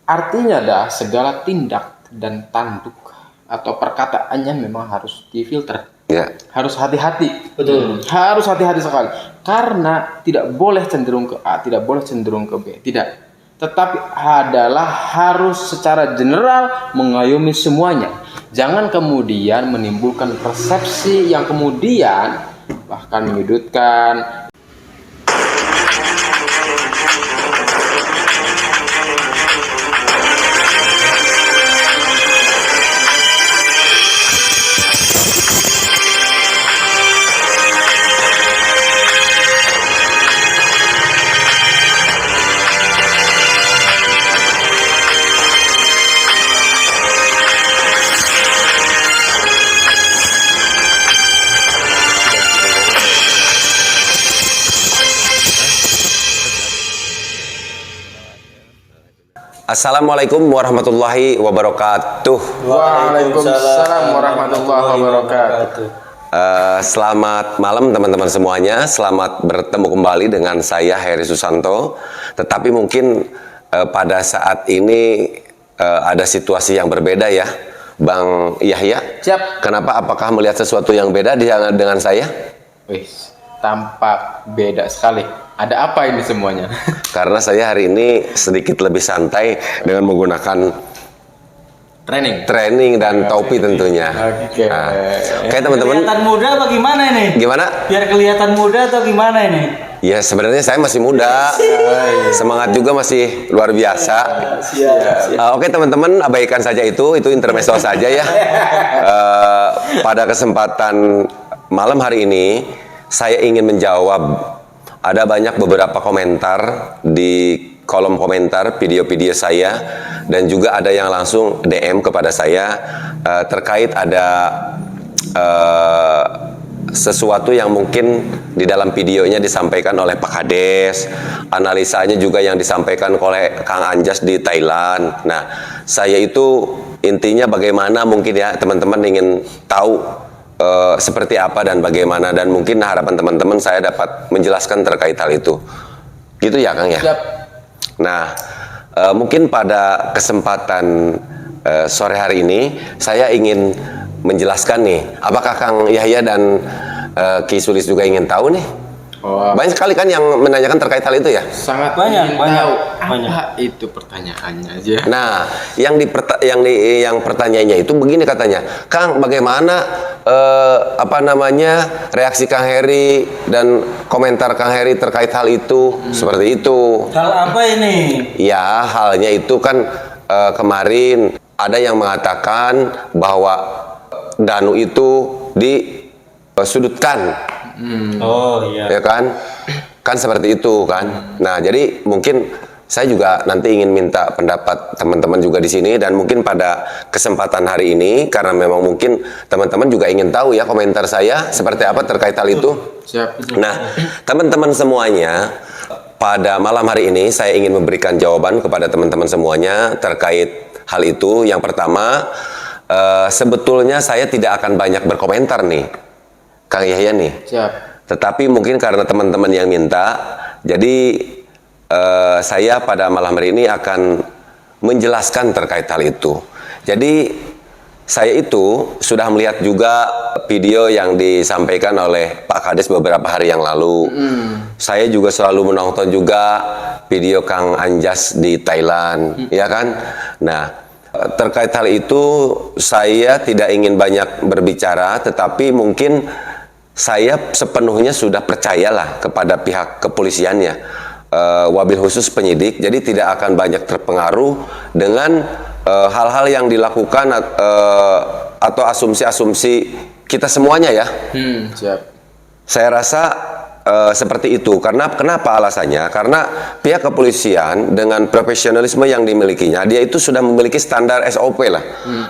Artinya adalah segala tindak dan tanduk atau perkataannya memang harus difilter. Ya. Harus hati-hati. Betul. Harus hati-hati sekali. Karena tidak boleh cenderung ke A, tidak boleh cenderung ke B. Tidak. Tetapi adalah harus secara general mengayomi semuanya. Jangan kemudian menimbulkan persepsi yang kemudian bahkan menyudutkan. Assalamualaikum warahmatullahi wabarakatuh. Waalaikumsalam warahmatullahi wabarakatuh. Selamat malam teman-teman semuanya. Selamat bertemu kembali dengan saya Heri Susanto. Tetapi mungkin pada saat ini ada situasi yang berbeda ya, Bang Yahya. Siap. Kenapa? Apakah melihat sesuatu yang beda dengan saya? Wis, tampak beda sekali. Ada apa ini semuanya? Karena saya hari ini sedikit lebih santai dengan menggunakan training dan topi tentunya. Oke. Nah, oke teman-teman. Kelihatan muda apa gimana ini? Gimana? Biar kelihatan muda atau gimana ini? Ya sebenarnya saya masih muda, semangat juga masih luar biasa. Oke teman-teman, abaikan saja itu intermezzo saja ya. Pada kesempatan malam hari ini, saya ingin menjawab. Ada banyak beberapa komentar di kolom komentar video-video saya, dan juga ada yang langsung DM kepada saya terkait ada sesuatu yang mungkin di dalam videonya disampaikan oleh Pak Kades, analisanya juga yang disampaikan oleh Kang Anjas di Thailand. Nah, saya itu intinya bagaimana mungkin ya teman-teman ingin tahu seperti apa dan bagaimana, dan mungkin harapan teman-teman saya dapat menjelaskan terkait hal itu. Gitu ya Kang ya? Siap. Nah, mungkin pada kesempatan sore hari ini saya ingin menjelaskan nih, apakah Kang Yahya dan Ki Sulis juga ingin tahu nih? Oh, Banyak sekali kan yang menanyakan terkait hal itu ya? sangat Banyak, ingin banyak, tahu banyak. apa itu pertanyaannya aja. Nah, yang pertanyaannya itu begini katanya, Kang, bagaimana reaksi Kang Heri dan komentar Kang Heri terkait hal itu? Seperti itu. Hal apa ini? Ya, halnya itu kan kemarin ada yang mengatakan bahwa Danu itu disudutkan. Oh iya. Ya kan seperti itu kan. Nah, jadi mungkin saya juga nanti ingin minta pendapat teman-teman juga di sini, dan mungkin pada kesempatan hari ini karena memang mungkin teman-teman juga ingin tahu ya komentar saya seperti apa terkait hal itu. Siap. Nah, teman-teman semuanya, pada malam hari ini saya ingin memberikan jawaban kepada teman-teman semuanya terkait hal itu. Yang pertama, sebetulnya saya tidak akan banyak berkomentar nih, Kang Yahya nih. Siap. Tetapi mungkin karena teman-teman yang minta, jadi saya pada malam hari ini akan menjelaskan terkait hal itu. Jadi saya itu sudah melihat juga video yang disampaikan oleh Pak Kades beberapa hari yang lalu. Saya juga selalu menonton juga video Kang Anjas di Thailand, ya kan? Nah, terkait hal itu saya tidak ingin banyak berbicara, tetapi mungkin saya sepenuhnya sudah percayalah kepada pihak kepolisiannya, wabil khusus penyidik, jadi tidak akan banyak terpengaruh dengan hal-hal yang dilakukan atau asumsi-asumsi kita semuanya ya. Siap. Saya rasa seperti itu. Kenapa alasannya? Karena pihak kepolisian dengan profesionalisme yang dimilikinya, dia itu sudah memiliki standar SOP lah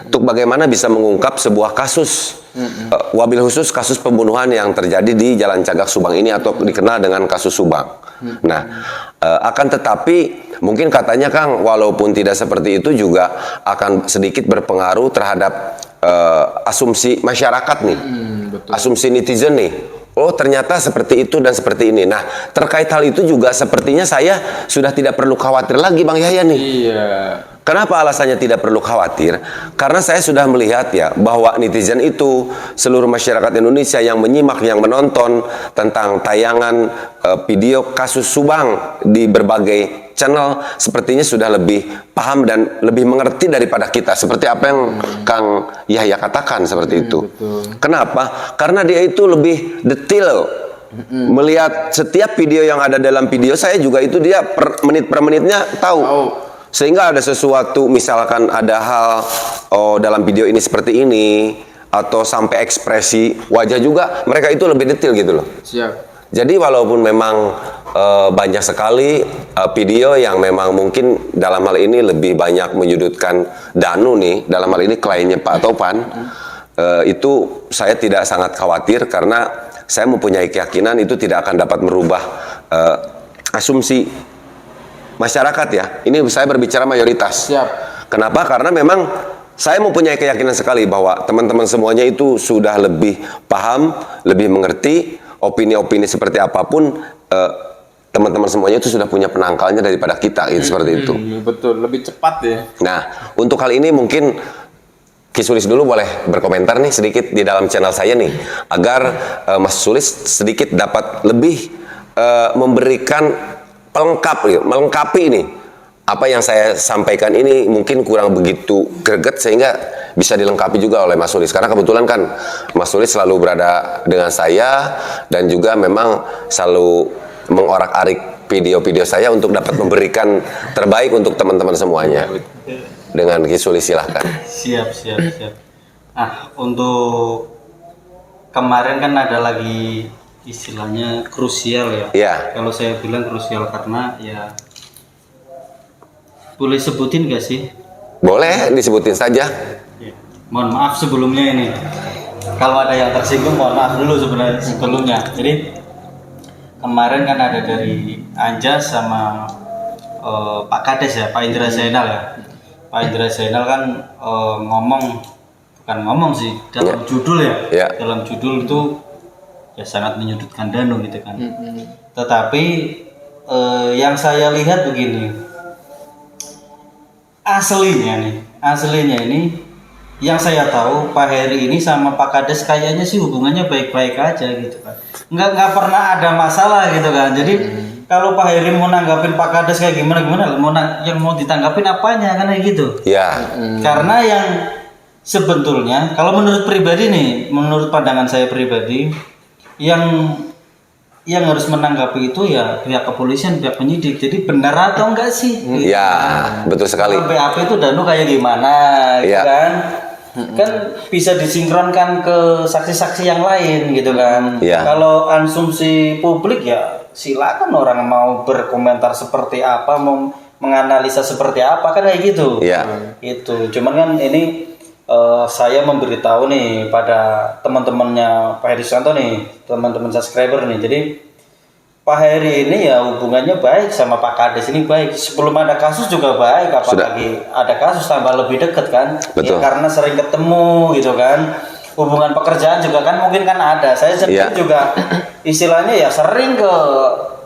untuk bagaimana bisa mengungkap sebuah kasus. Wabil khusus kasus pembunuhan yang terjadi di Jalan Cagak Subang ini atau dikenal dengan kasus Subang. Nah, akan tetapi mungkin katanya Kang, walaupun tidak seperti itu juga akan sedikit berpengaruh terhadap asumsi masyarakat nih, Betul. asumsi netizen nih. oh ternyata seperti itu dan seperti ini. Nah, terkait hal itu juga sepertinya saya sudah tidak perlu khawatir lagi Bang Yahya nih. Iya. Kenapa alasannya tidak perlu khawatir? Karena saya sudah melihat ya bahwa netizen itu, seluruh masyarakat Indonesia yang menyimak, yang menonton tentang tayangan video kasus Subang di berbagai channel, sepertinya sudah lebih paham dan lebih mengerti daripada kita. Seperti apa yang Kang Yahya katakan seperti itu. Betul. Kenapa? Karena dia itu lebih detail. Melihat setiap video yang ada dalam video saya juga itu dia per menitnya tahu. Sehingga ada sesuatu, misalkan ada hal dalam video ini seperti ini, atau sampai ekspresi wajah juga, mereka itu lebih detail gitu loh. Siap. Jadi walaupun memang banyak sekali video yang memang mungkin dalam hal ini lebih banyak menyudutkan Danu nih, dalam hal ini kliennya Pak Topan, itu saya tidak sangat khawatir karena saya mempunyai keyakinan itu tidak akan dapat merubah asumsi masyarakat ya. Ini saya berbicara mayoritas. Siap. Kenapa? Karena memang saya mempunyai keyakinan sekali bahwa teman-teman semuanya itu sudah lebih paham, lebih mengerti opini-opini seperti apapun. Teman-teman semuanya itu sudah punya penangkalnya daripada kita, gitu, seperti itu. Betul, lebih cepat ya. Nah, untuk hal ini mungkin Kisulis dulu boleh berkomentar nih sedikit di dalam channel saya nih, agar Mas Sulis sedikit dapat lebih memberikan melengkapi ini apa yang saya sampaikan ini mungkin kurang begitu greget sehingga bisa dilengkapi juga oleh Mas Sulis, karena kebetulan kan Mas Sulis selalu berada dengan saya dan juga memang selalu mengorak-arik video-video saya untuk dapat memberikan terbaik untuk teman-teman semuanya. Dengan Kisulis silahkan. Siap. Nah, untuk kemarin kan ada lagi istilahnya krusial ya. Iya. Kalau saya bilang krusial karena ya boleh sebutin gak sih? Boleh disebutin saja. Ya. Mohon maaf sebelumnya ini. Kalau ada yang tersinggung mohon maaf dulu sebenarnya sebelumnya. Jadi kemarin kan ada dari Anjas sama Pak Kades ya, Pak Indra Zainal ya. Pak Indra Zainal kan bukan ngomong sih, dalam judul ya. Dalam judul itu ya sangat menyudutkan Danu gitu kan. Tetapi yang saya lihat begini, aslinya ini yang saya tahu Pak Heri ini sama Pak Kades kayaknya sih hubungannya baik-baik aja gitu kan. Nggak pernah ada masalah gitu kan. Jadi kalau Pak Heri mau nanggapin Pak Kades kayak gimana yang mau ditanggapin apanya kan kayak gitu. Ya. Karena yang sebetulnya kalau menurut pribadi nih, menurut pandangan saya pribadi, yang harus menanggapi itu ya pihak kepolisian, pihak penyidik. Jadi benar atau enggak sih? Ya, betul sekali. BAP itu Danu kayak gimana gitu kan? Kan bisa disinkronkan ke saksi-saksi yang lain gitu kan. Kalau asumsi publik ya silakan orang mau berkomentar seperti apa, mau menganalisa seperti apa kan kayak gitu. Itu. Cuman kan ini saya memberitahu nih pada teman-temannya Pak Heri Susanto nih, teman-teman subscriber nih. Jadi Pak Heri ini ya hubungannya baik sama Pak Kades ini baik. Sebelum ada kasus juga baik, apalagi ada kasus tambah lebih dekat kan. Ya, karena sering ketemu gitu kan. Hubungan pekerjaan juga kan mungkin kan ada. Saya sendiri juga istilahnya ya sering ke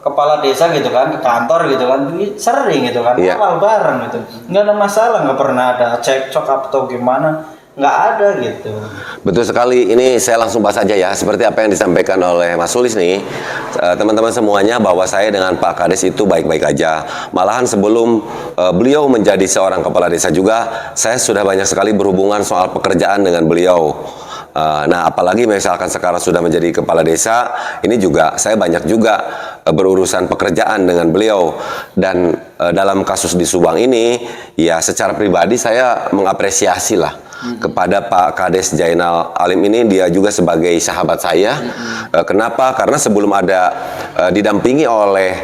kepala desa gitu kan, ke kantor gitu kan, sering gitu kan, awal bareng gitu. Nggak ada masalah, nggak pernah ada cekcok atau gimana, nggak ada gitu. Betul sekali. Ini saya langsung bahas aja ya, seperti apa yang disampaikan oleh Mas Sulis nih, teman-teman semuanya, bahwa saya dengan Pak Kades itu baik-baik aja. Malahan sebelum beliau menjadi seorang kepala desa juga, saya sudah banyak sekali berhubungan soal pekerjaan dengan beliau. Nah, apalagi misalkan sekarang sudah menjadi kepala desa, ini juga saya banyak juga berurusan pekerjaan dengan beliau. Dan dalam kasus di Subang ini, ya secara pribadi saya mengapresiasi lah kepada Pak Kades Zainal Alim ini. Dia juga sebagai sahabat saya. Kenapa? Karena sebelum ada didampingi oleh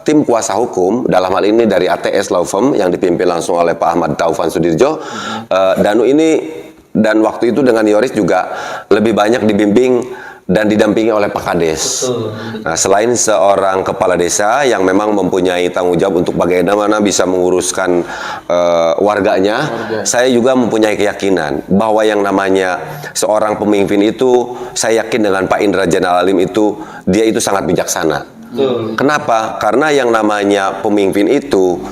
tim kuasa hukum, dalam hal ini dari ATS Law Firm yang dipimpin langsung oleh Pak Ahmad Taufan Sudirjo, Danu ini dan waktu itu dengan Yoris juga lebih banyak dibimbing dan didampingi oleh Pak Kades. Betul. Nah, selain seorang kepala desa yang memang mempunyai tanggung jawab untuk bagaimana bisa menguruskan warganya, saya juga mempunyai keyakinan bahwa yang namanya seorang pemimpin itu, saya yakin dengan Pak Indra Zainal Alim itu, dia itu sangat bijaksana. Kenapa? Karena yang namanya pemimpin itu,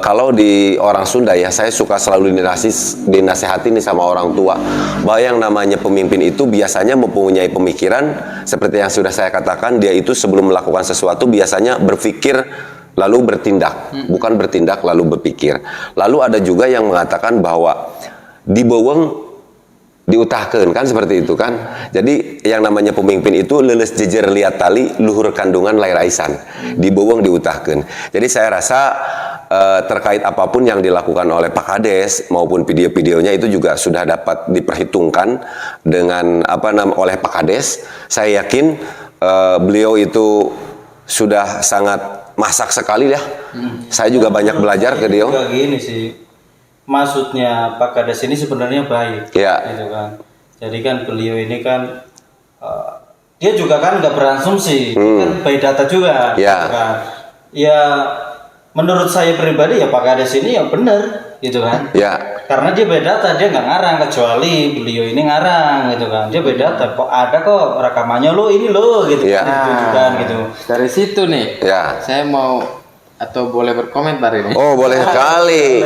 kalau di orang Sunda ya, saya suka selalu dinasehati nih sama orang tua, bahwa yang namanya pemimpin itu biasanya mempunyai pemikiran seperti yang sudah saya katakan, dia itu sebelum melakukan sesuatu biasanya berpikir lalu bertindak, bukan bertindak lalu berpikir. Lalu ada juga yang mengatakan bahwa di bawang diutahkan, kan seperti itu kan. Jadi yang namanya pemimpin itu leles jejer liat tali, luhur kandungan lair aisan, di bawang diutahkan. Jadi saya rasa terkait apapun yang dilakukan oleh Pak Kades maupun video-videonya itu juga sudah dapat diperhitungkan dengan oleh Pak Kades. Saya yakin beliau itu sudah sangat masak sekali ya. Saya juga banyak belajar ke dia. Juga gini sih, maksudnya Pak Kades ini sebenarnya baik, ya. Gitu kan. Jadi kan beliau ini kan dia juga kan nggak berasumsi, kan by data juga, ya. Gitu kan. Ya menurut saya pribadi ya Pak Kades ini ya benar, gitu kan. Ya. Karena dia by data, dia nggak ngarang, kecuali beliau ini ngarang, gitu kan. Dia by data, kok ada kok rekamannya lo ini lo, gitu ya. kan, gitu. Dari situ nih, ya. saya mau atau boleh berkomentar ini? Oh, boleh sekali.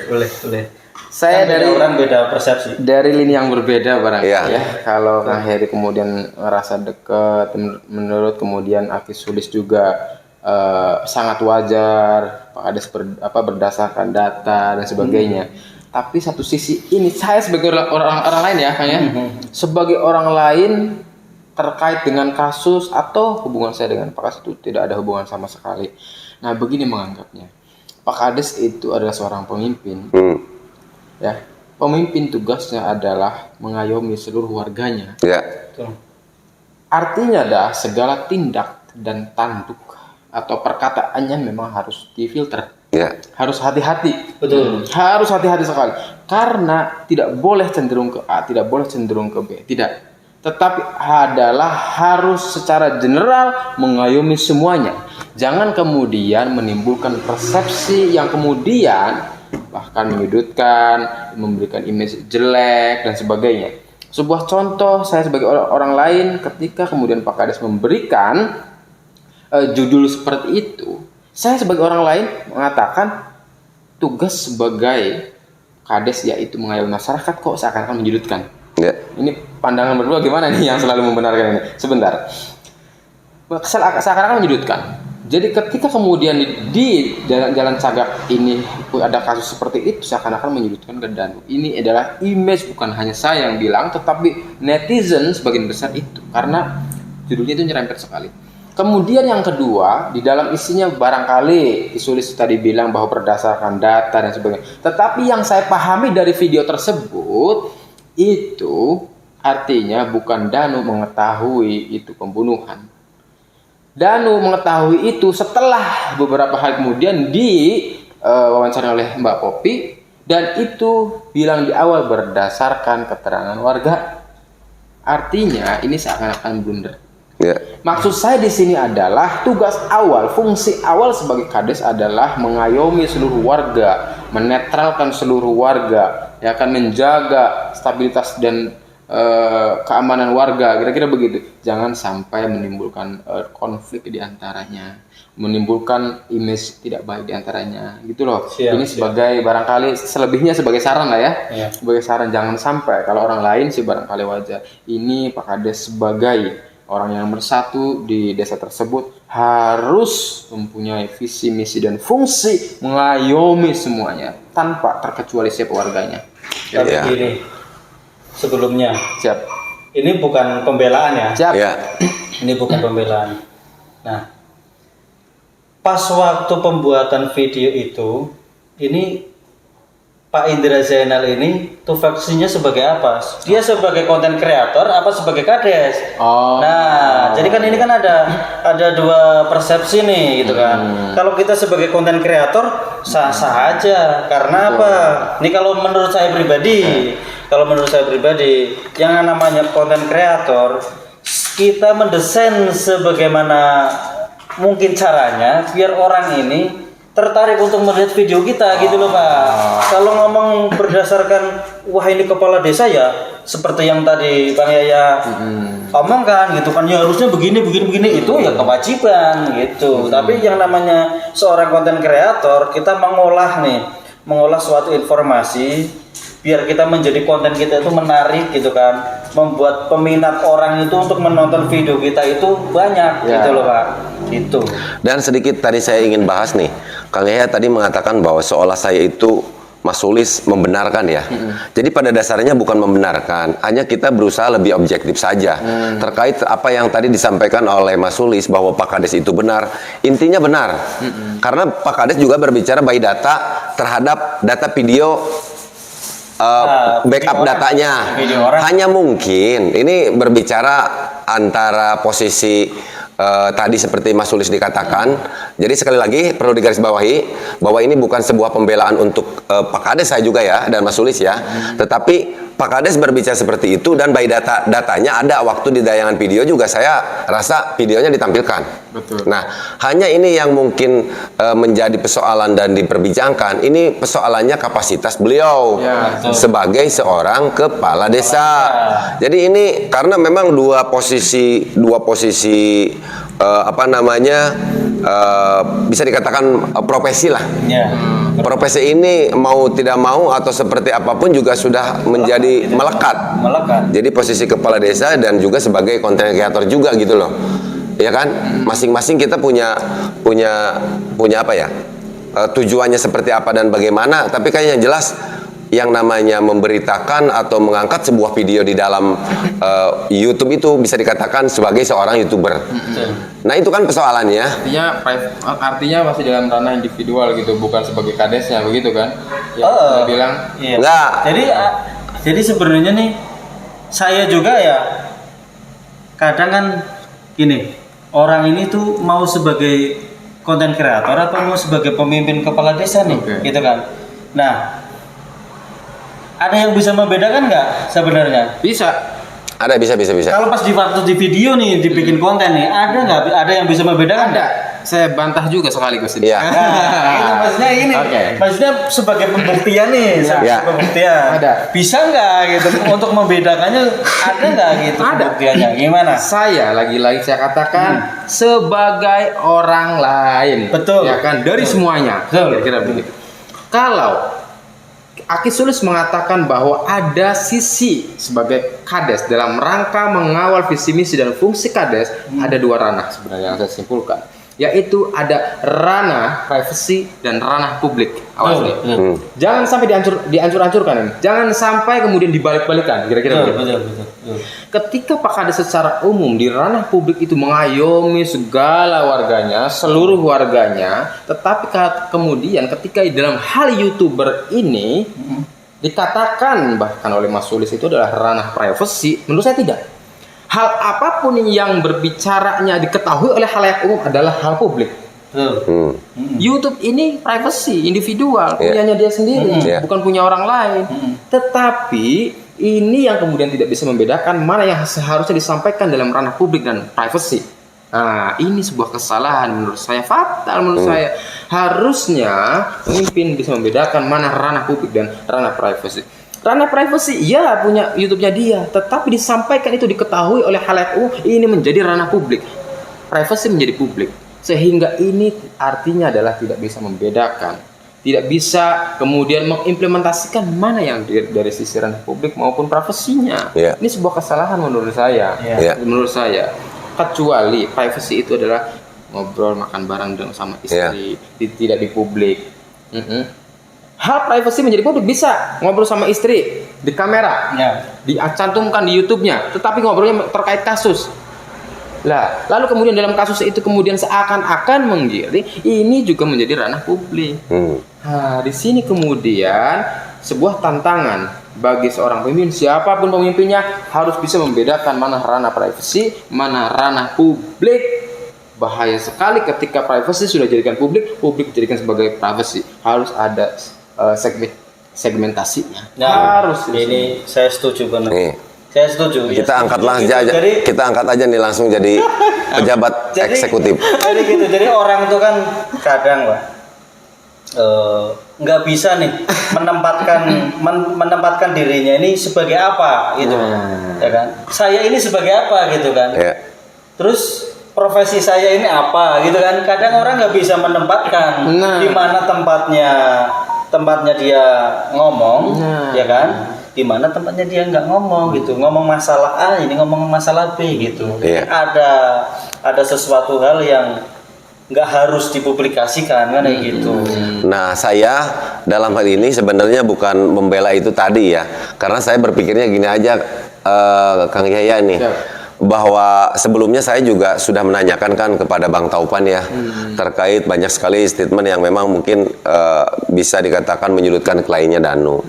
Boleh. Saya kan dari orang beda persepsi. Dari lini yang berbeda barangkali ya. Kalau Kang Heri kemudian merasa dekat, menurut kemudian Aki Sulis juga sangat wajar, Pak Kades berdasarkan data dan sebagainya. Tapi satu sisi ini saya sebagai orang lain ya, Kang ya, sebagai orang lain terkait dengan kasus atau hubungan saya dengan Pak Kades itu tidak ada hubungan sama sekali. Nah, begini menganggapnya, Pak Kades itu adalah seorang pemimpin. Ya, pemimpin tugasnya adalah mengayomi seluruh warganya. Ya. Artinya dah segala tindak dan tanduk atau perkataannya memang harus difilter. Ya. Harus hati-hati. Betul. Harus hati-hati sekali. Karena tidak boleh cenderung ke A, tidak boleh cenderung ke B. Tidak. Tetapi adalah harus secara general mengayomi semuanya. Jangan kemudian menimbulkan persepsi yang kemudian bahkan menyudutkan, memberikan image jelek dan sebagainya. Sebuah contoh saya sebagai orang lain ketika kemudian Pak Kades memberikan judul seperti itu, saya sebagai orang lain mengatakan tugas sebagai Kades yaitu mengayomi masyarakat kok seakan-akan menyudutkan. Ya. Ini pandangan berdua gimana nih yang selalu membenarkan ini? Sebentar. Seakan-akan menyudutkan. Jadi ketika kemudian di jalan Cagak ini ada kasus seperti itu, seakan-akan menyudutkan ke Danu. Ini adalah image, bukan hanya saya yang bilang, tetapi netizen sebagian besar itu. Karena judulnya itu nyerempet sekali. Kemudian yang kedua, di dalam isinya barangkali Isulis tadi bilang bahwa berdasarkan data dan sebagainya. Tetapi yang saya pahami dari video tersebut, itu artinya bukan Danu mengetahui itu pembunuhan. Danu mengetahui itu setelah beberapa hari kemudian wawancara oleh Mbak Popi, dan itu bilang di awal berdasarkan keterangan warga. Artinya ini seakan-akan blunder. Ya. Maksud saya di sini adalah tugas awal, fungsi awal sebagai Kades adalah mengayomi seluruh warga, menetralkan seluruh warga, ya akan menjaga stabilitas dan keamanan warga, kira-kira begitu. Jangan sampai menimbulkan konflik di antaranya, menimbulkan image tidak baik di antaranya, gitu loh. Ini sebagai barangkali selebihnya sebagai saran lah ya. Sebagai saran, jangan sampai kalau orang lain sih barangkali wajar. Ini Pak Kades sebagai orang yang bersatu di desa tersebut harus mempunyai visi, misi dan fungsi mengayomi semuanya tanpa terkecuali siapa warganya. Tapi gini, sebelumnya, siap. Ini bukan pembelaan ya. Siap. Ya. Ini bukan pembelaan. Nah, pas waktu pembuatan video itu, ini Pak Indra Zainal ini tuh faksinya sebagai apa? Dia sebagai konten kreator apa sebagai Kades? Nah, jadi kan ini kan ada dua persepsi nih gitu kan. Kalau kita sebagai konten kreator sah-sah aja. Karena apa? Ini kalau menurut saya pribadi, yang namanya konten kreator kita mendesain sebagaimana mungkin caranya biar orang ini tertarik untuk melihat video kita gitu loh Pak. Kalau ngomong berdasarkan wah ini kepala desa ya seperti yang tadi Bang Yaya omongkan gitu kan ya harusnya begini itu ya kewajiban gitu. Tapi yang namanya seorang konten kreator kita mengolah suatu informasi biar kita menjadi konten kita itu menarik gitu kan, membuat peminat orang itu untuk menonton video kita itu banyak gitu loh Pak. Itu. Dan sedikit tadi saya ingin bahas nih, Kang Yahya tadi mengatakan bahwa seolah saya itu Mas Sulis membenarkan ya. Jadi pada dasarnya bukan membenarkan, hanya kita berusaha lebih objektif saja terkait apa yang tadi disampaikan oleh Mas Sulis bahwa Pak Kades itu benar. Intinya benar, karena Pak Kades juga berbicara by data terhadap data video. Backup datanya hanya mungkin ini berbicara antara posisi tadi seperti Mas Sulis dikatakan. Jadi sekali lagi perlu digarisbawahi bahwa ini bukan sebuah pembelaan untuk Pak Kades saya juga ya dan Mas Sulis ya, tetapi Pak Kades berbicara seperti itu dan by datanya ada waktu di tayangan video juga saya rasa videonya ditampilkan. Betul. Nah, hanya ini yang mungkin menjadi persoalan dan diperbincangkan. Ini persoalannya kapasitas beliau sebagai seorang kepala desa. Jadi ini karena memang dua posisi bisa dikatakan profesi lah. Profesi ini mau tidak mau atau seperti apapun juga sudah menjadi melekat. Jadi posisi kepala desa dan juga sebagai konten kreator juga gitu loh. Ya kan? Masing-masing kita punya apa ya? Tujuannya seperti apa dan bagaimana, tapi kan yang jelas yang namanya memberitakan atau mengangkat sebuah video di dalam YouTube itu bisa dikatakan sebagai seorang YouTuber. Nah, itu kan persoalannya. Artinya masih dalam ranah individual gitu, bukan sebagai kadesnya begitu kan? Ya, bilang. Iya. Enggak. Jadi sebenarnya nih saya juga ya kadang kan gini, orang ini tuh mau sebagai konten kreator atau mau sebagai pemimpin kepala desa nih, gitu kan. Nah, ada yang bisa membedakan nggak sebenarnya? Bisa. Ada bisa. Kalau pas waktu di video nih dibikin konten nih, ada nggak? Ada yang bisa membedakan? Ada. Saya bantah juga sekaligus ini. Iya. Itu maksudnya ini. Maksudnya sebagai pembuktian nih, pembuktian. Ada. Bisa nggak gitu untuk membedakannya? Ada nggak gitu pembuktiannya? Gimana? Saya lagi-lagi saya katakan sebagai orang lain. Betul. Ya kan dari semuanya. Kira-kira begitu. Kalau Aki Sulis mengatakan bahwa ada sisi sebagai Kades dalam rangka mengawal visi misi dan fungsi Kades, ada dua ranah sebenarnya yang saya simpulkan, yaitu ada ranah privasi dan ranah publik. Awas nih, jangan sampai dihancur-hancurkan ini. Jangan sampai kemudian dibalik-balikan. Kira-kira begitu. Betul. Ketika Pak Kades secara umum di ranah publik itu mengayomi segala warganya, seluruh warganya, tetapi kemudian ketika di dalam hal YouTuber ini dikatakan bahkan oleh Mas Sulis itu adalah ranah privasi, menurut saya tidak. Hal apapun yang berbicaranya diketahui oleh khalayak umum adalah hal publik. YouTube ini privasi individual, punyanya dia sendiri, bukan punya orang lain. Tetapi ini yang kemudian tidak bisa membedakan mana yang seharusnya disampaikan dalam ranah publik dan privasi. Nah, ini sebuah kesalahan menurut saya, fatal menurut saya. Harusnya pemimpin bisa membedakan mana ranah publik dan ranah privasi. Ranah privasi, ya punya YouTube-nya dia, tetapi disampaikan itu diketahui oleh khalayak umum, ini menjadi ranah publik. Privasi menjadi publik. Sehingga ini artinya adalah tidak bisa membedakan, tidak bisa kemudian mengimplementasikan mana yang dari sisi ranah publik maupun privasinya. Ini sebuah kesalahan menurut saya. Menurut saya, kecuali privasi itu adalah ngobrol makan bareng dengan sama istri, tidak di publik. Hal privasi menjadi publik, bisa ngobrol sama istri di kamera, dicantumkan di YouTube-nya, tetapi ngobrolnya terkait kasus. Lah, lalu kemudian dalam kasus itu kemudian seakan-akan menggiring, ini juga menjadi ranah publik. Nah, di sini kemudian sebuah tantangan bagi seorang pemimpin, siapapun pemimpinnya, harus bisa membedakan mana ranah privasi, mana ranah publik. Bahaya sekali ketika privasi sudah dijadikan publik, publik dijadikan sebagai privasi. Harus ada segmentasinya. Nah, harus. Ini saya setuju benar. Saya setuju. Kita angkatlah gitu. aja, Jadi, kita angkat aja nih langsung jadi pejabat eksekutif. Jadi gitu. Jadi orang itu kan kadang, Pak, nggak bisa nih menempatkan dirinya ini sebagai apa gitu, ya kan? Saya ini sebagai apa gitu kan? Ya. Terus profesi saya ini apa gitu kan? Kadang orang nggak bisa menempatkan di mana tempatnya dia ngomong, ya kan? Di mana tempatnya dia nggak ngomong gitu, ngomong masalah A, ini ngomong masalah B gitu. Iya. Ada sesuatu hal yang nggak harus dipublikasikan kan kayak gitu. Nah, saya dalam hal ini sebenarnya bukan membela itu tadi ya, karena saya berpikirnya gini aja, Kang Yahya nih. Bahwa sebelumnya saya juga sudah menanyakan kan kepada Bang Taupan ya, terkait banyak sekali statement yang memang mungkin bisa dikatakan menyudutkan kliennya Danu.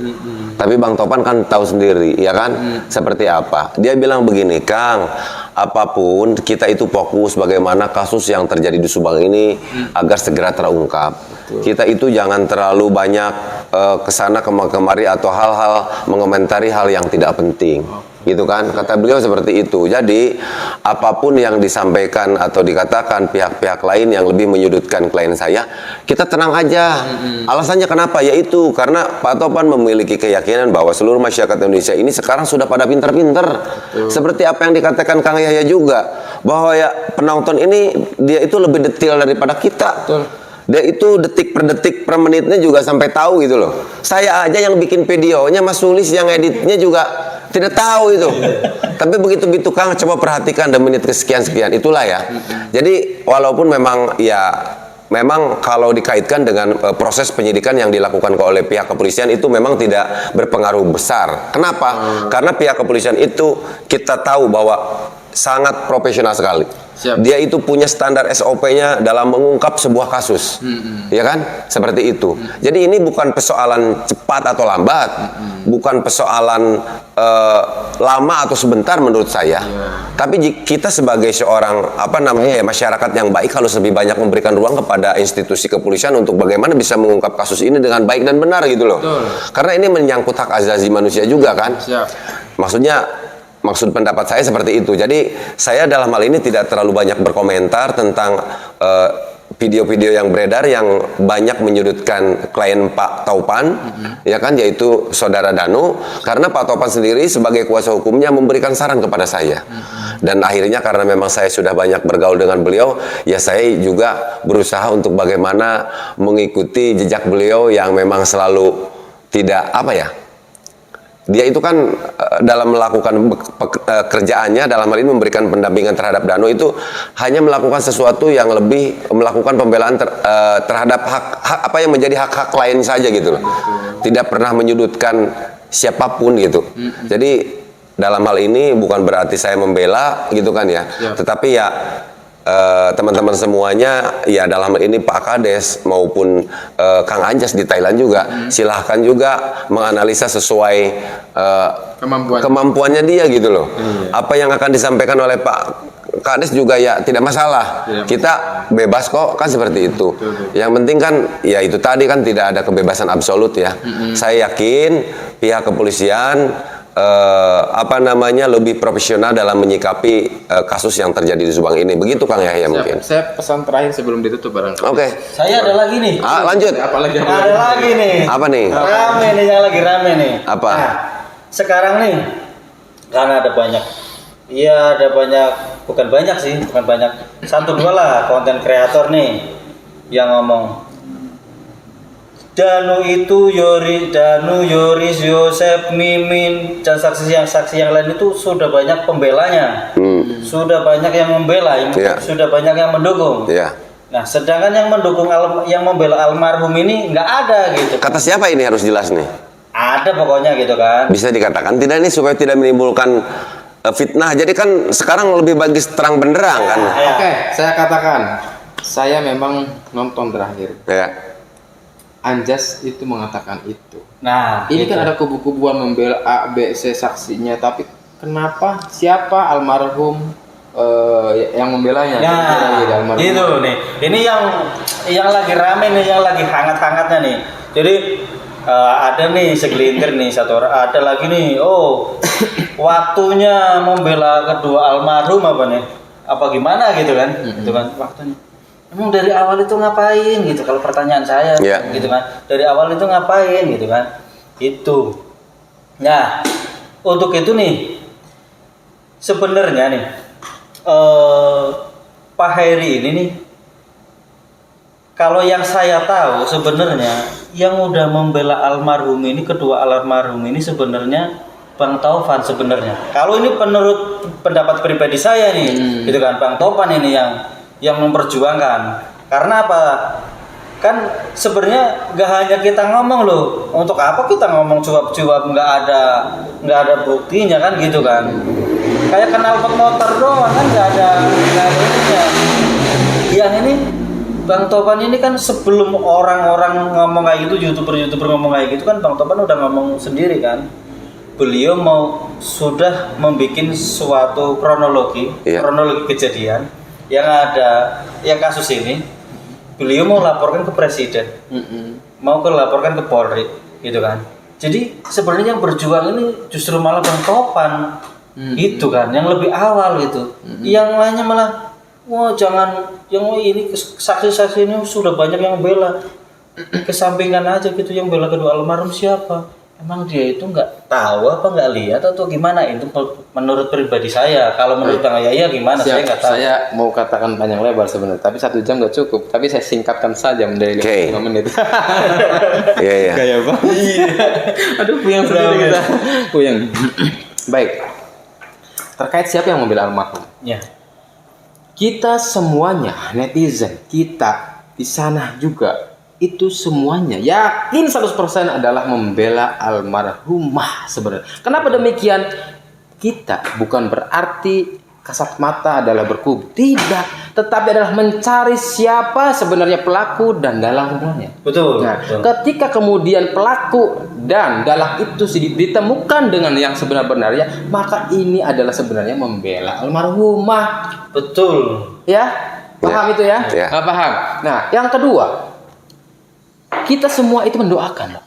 Tapi Bang Taupan kan tahu sendiri ya kan seperti apa. Dia bilang begini, Kang, apapun kita itu fokus bagaimana kasus yang terjadi di Subang ini agar segera terungkap. Kita itu jangan terlalu banyak kesana kemari atau hal-hal mengomentari hal yang tidak penting. Gitu kan, kata beliau seperti itu. Jadi apapun yang disampaikan atau dikatakan pihak-pihak lain yang lebih menyudutkan klien saya, kita tenang aja. Alasannya kenapa? Yaitu karena Pak Topan memiliki keyakinan bahwa seluruh masyarakat Indonesia ini sekarang sudah pada pinter-pinter. Seperti apa yang dikatakan Kang Yahya juga, bahwa ya penonton ini dia itu lebih detail daripada kita. Dia itu detik per detik per menitnya juga sampai tahu gitu loh. Saya aja yang bikin videonya, Mas Sulis yang editnya juga tidak tahu itu. Tapi begitu Kang, coba perhatikan menit kesekian-sekian, itulah ya. Jadi walaupun memang kalau dikaitkan dengan proses penyidikan yang dilakukan oleh pihak kepolisian itu memang tidak berpengaruh besar. Kenapa? Karena pihak kepolisian itu kita tahu bahwa sangat profesional sekali. Dia itu punya standar SOP-nya dalam mengungkap sebuah kasus, ya kan? Seperti itu. Jadi ini bukan persoalan cepat atau lambat, bukan persoalan lama atau sebentar menurut saya. Tapi kita sebagai seorang masyarakat yang baik harus lebih banyak memberikan ruang kepada institusi kepolisian untuk bagaimana bisa mengungkap kasus ini dengan baik dan benar gitu loh. Karena ini menyangkut hak asasi manusia juga kan. Maksud pendapat saya seperti itu. Jadi saya dalam hal ini tidak terlalu banyak berkomentar tentang video-video yang beredar yang banyak menyudutkan klien Pak Taupan, ya kan, yaitu saudara Danu. Karena Pak Taupan sendiri sebagai kuasa hukumnya memberikan saran kepada saya. Dan akhirnya karena memang saya sudah banyak bergaul dengan beliau, ya saya juga berusaha untuk bagaimana mengikuti jejak beliau yang memang selalu tidak dia itu kan dalam melakukan kerjaannya, dalam hal ini memberikan pendampingan terhadap Danu itu hanya melakukan sesuatu yang lebih melakukan pembelaan terhadap hak apa yang menjadi hak-hak klien saja gitu loh. Tidak pernah menyudutkan siapapun gitu. Jadi dalam hal ini bukan berarti saya membela gitu kan ya. Tetapi ya teman-teman semuanya ya dalam hal ini Pak Kades maupun Kang Anjas di Thailand juga silahkan juga menganalisa sesuai kemampuannya dia gitu loh. Apa yang akan disampaikan oleh Pak Kades juga ya tidak masalah. Kita bebas kok kan seperti itu. Yang penting kan ya itu tadi kan tidak ada kebebasan absolut ya. Saya yakin pihak kepolisian lebih profesional dalam menyikapi kasus yang terjadi di Subang ini. Begitu Kang Yahya mungkin. Saya pesan terakhir sebelum ditutup barangkali. Oke. Saya ada lagi nih. Lanjut. Ada lagi nih. Apa nih? Rame nih, yang lagi rame nih. Apa? Nah, sekarang nih karena ada banyak. Iya, ada banyak, bukan banyak sih, bukan banyak. 1-2 lah konten kreator nih yang ngomong Danu itu Danu, Yoris, Yosep, Mimin, dan saksi yang lain itu sudah banyak pembelanya, sudah banyak yang membela, sudah banyak yang mendukung. Nah, sedangkan yang mendukung yang membela almarhum ini nggak ada gitu. Kata siapa ini harus jelas nih? Ada pokoknya gitu kan. Bisa dikatakan tidak ini supaya tidak menimbulkan fitnah. Jadi kan sekarang lebih bagus terang benderang kan. Oke, saya katakan, saya memang nonton terakhir. Anjas itu mengatakan itu. Nah, ini kan ada kubu-kubuan membela A, B, C saksinya, tapi kenapa siapa almarhum yang membelanya? Nah, gitu nih. Ini yang lagi rame nih, yang lagi hangat-hangatnya nih. Jadi Ada nih segelintir nih satu orang, ada lagi nih. Oh, waktunya membela kedua almarhum apa nih? Apa gimana gitu kan? Gitu kan waktunya. Emang dari awal itu ngapain gitu? Kalau pertanyaan saya gitu kan. Dari awal itu ngapain gitu kan? Itu. Nah, untuk itu nih sebenarnya nih Pak Heri ini nih, kalau yang saya tahu sebenarnya yang udah membela almarhum ini, kedua almarhum ini sebenarnya Bang Taufan sebenarnya. Kalau ini menurut pendapat pribadi saya nih, gitu kan, Bang Taufan ini yang memperjuangkan. Karena apa? Kan sebenarnya nggak hanya kita ngomong loh. Untuk apa kita ngomong cuap-cuap nggak ada buktinya kan gitu kan? Kayak knalpot motor doang kan nggak ada ininya. Yang ini Bang Topan ini kan sebelum orang-orang ngomong kayak gitu, youtuber ngomong kayak gitu kan, Bang Topan udah ngomong sendiri kan. Beliau sudah membuat suatu kronologi kejadian yang ada, yang kasus ini. Beliau mau laporkan ke presiden, mau laporkan ke Polri, gitu kan. Jadi sebenarnya yang berjuang ini justru malah Bang Topan, gitu kan, yang lebih awal gitu. Yang lainnya malah wah jangan, yang ini saksi-saksi ini sudah banyak yang bela, kesampingkan aja gitu. Yang bela kedua almarhum siapa? Emang dia itu nggak tahu apa nggak lihat atau gimana? Itu menurut pribadi saya. Kalau menurut Bang Yahya gimana? Saya nggak tahu. Saya mau katakan panjang lebar sebenarnya, tapi 1 jam nggak cukup. Tapi saya singkatkan saja menjadi 5 menit. Iya. Kayak apa? Aduh, puyeng sendiri kita. Puyeng. Baik. Terkait siapa yang membela almarhum? Ya. Kita semuanya, netizen, kita di sana juga, itu semuanya yakin 100% adalah membela almarhumah sebenarnya. Kenapa demikian? Kita bukan berarti kasat mata adalah berkubu. Tidak. Tetapi adalah mencari siapa sebenarnya pelaku dan dalang sebenarnya. Betul. Nah, ketika kemudian pelaku dan dalang itu ditemukan dengan yang sebenar-benarnya, maka ini adalah sebenarnya membela almarhumah. Betul. Ya? Paham itu ya? Paham. Nah, yang kedua, kita semua itu mendoakan.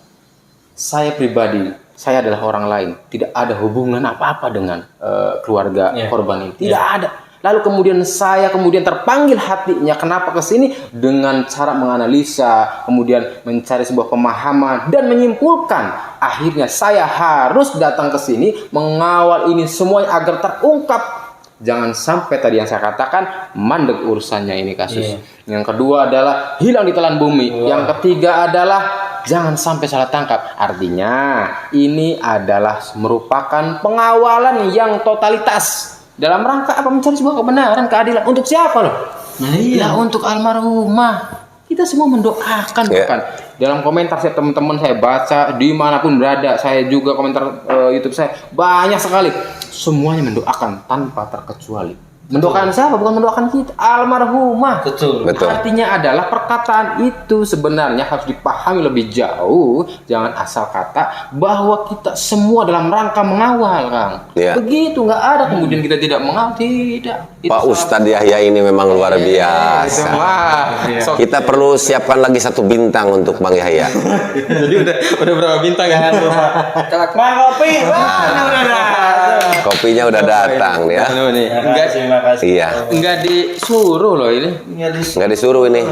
Saya pribadi, saya adalah orang lain, tidak ada hubungan apa-apa dengan keluarga korban ini, tidak ada. Lalu kemudian saya terpanggil hatinya, kenapa ke sini? Dengan cara menganalisa, kemudian mencari sebuah pemahaman dan menyimpulkan. Akhirnya saya harus datang ke sini mengawal ini semuanya agar terungkap. Jangan sampai tadi yang saya katakan mandek urusannya ini kasus. Yang kedua adalah hilang di telan bumi. Yang ketiga adalah jangan sampai salah tangkap. Artinya ini adalah merupakan pengawalan yang totalitas. Dalam rangka apa? Mencari sebuah kebenaran, keadilan. Untuk siapa loh? Nah, iya. Untuk almarhumah. Kita semua mendoakan bukan. Dalam komentar saya teman-teman saya baca dimanapun berada, saya juga komentar YouTube saya banyak sekali. Semuanya mendoakan tanpa terkecuali. Mendoakan siapa? Bukan mendoakan kita, almarhumah. Betul. Artinya adalah perkataan itu sebenarnya harus dipahami lebih jauh. Jangan asal kata bahwa kita semua dalam rangka mengawal, Kang. Begitu, nggak ada kemudian kita tidak mengawal, tidak. Pak Ustadz Yahya ini memang luar biasa. Kita perlu siapkan lagi 1 bintang untuk Bang Yahya. Jadi udah berapa bintang ya? Bang kopi, kopinya udah datang ya. Iya. Enggak disuruh loh ini. Enggak disuruh ini.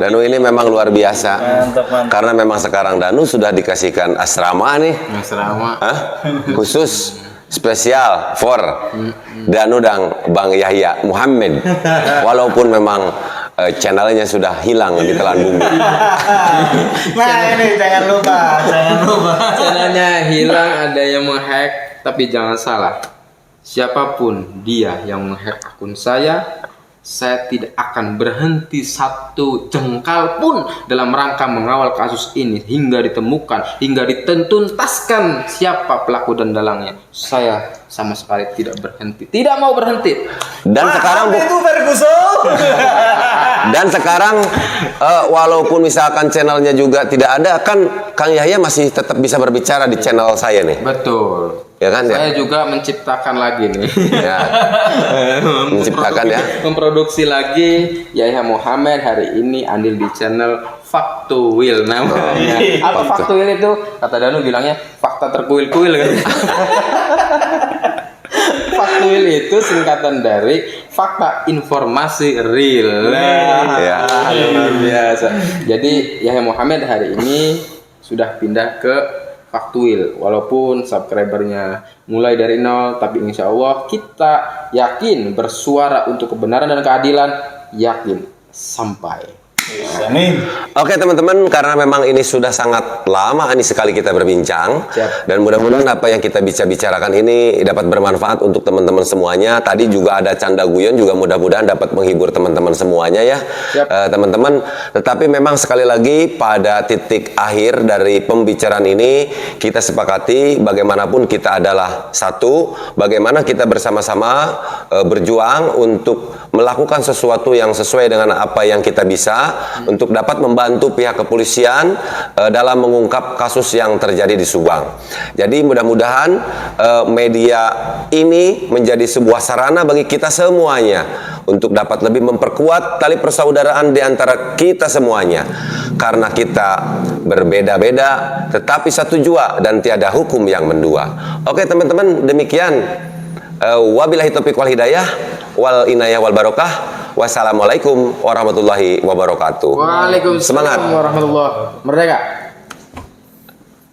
Danu ini memang luar biasa. Mantap. Karena memang sekarang Danu sudah dikasihkan asrama nih. Asrama. Khusus spesial for Danu dan Bang Yahya Muhammad. Walaupun memang channelnya sudah hilang di telan bumi. Nah ini jangan lupa. Channelnya hilang, ada yang menghack, tapi jangan salah. Siapapun dia yang menghack akun saya tidak akan berhenti 1 jengkal pun dalam rangka mengawal kasus ini hingga ditemukan, hingga ditentuntaskan siapa pelaku dan dalangnya. Saya sama sekali tidak berhenti, tidak mau berhenti. Dan sekarang itu Ferguson. Dan sekarang walaupun misalkan channelnya juga tidak ada, kan Kang Yahya masih tetap bisa berbicara di channel saya nih. Betul. Ya kan? Saya juga menciptakan lagi nih. Ya. Menciptakan ya. Memproduksi lagi Yahya Muhammad hari ini andil di channel faktuil namanya. Apa faktuil itu? Kata Danu bilangnya fakta terkuil-kuil kan. Faktuil itu singkatan dari fakta informasi real. Luar biasa. Jadi Yahya Muhammad hari ini sudah pindah ke faktuil, walaupun subscribernya mulai dari nol, tapi insya Allah kita yakin bersuara untuk kebenaran dan keadilan, yakin sampai. Amin. Oke teman-teman, karena memang ini sudah sangat lama ini sekali kita berbincang. Siap. Dan mudah-mudahan apa yang kita bicarakan ini dapat bermanfaat untuk teman-teman semuanya. Tadi juga ada canda guyon, juga mudah-mudahan dapat menghibur teman-teman semuanya ya. Teman-teman, tetapi memang sekali lagi pada titik akhir dari pembicaraan ini kita sepakati bagaimanapun kita adalah satu, bagaimana kita bersama-sama berjuang untuk melakukan sesuatu yang sesuai dengan apa yang kita bisa untuk dapat membantu pihak kepolisian dalam mengungkap kasus yang terjadi di Subang. Jadi mudah-mudahan media ini menjadi sebuah sarana bagi kita semuanya untuk dapat lebih memperkuat tali persaudaraan di antara kita semuanya. Karena kita berbeda-beda tetapi satu jua dan tiada hukum yang mendua. Oke teman-teman, demikian. Wabillahi taufiq wal hidayah wal inayah wal barokah. Wassalamualaikum warahmatullahi wabarakatuh. Waalaikumsalam Semangat. warahmatullahi wabarakatuh. Merdeka.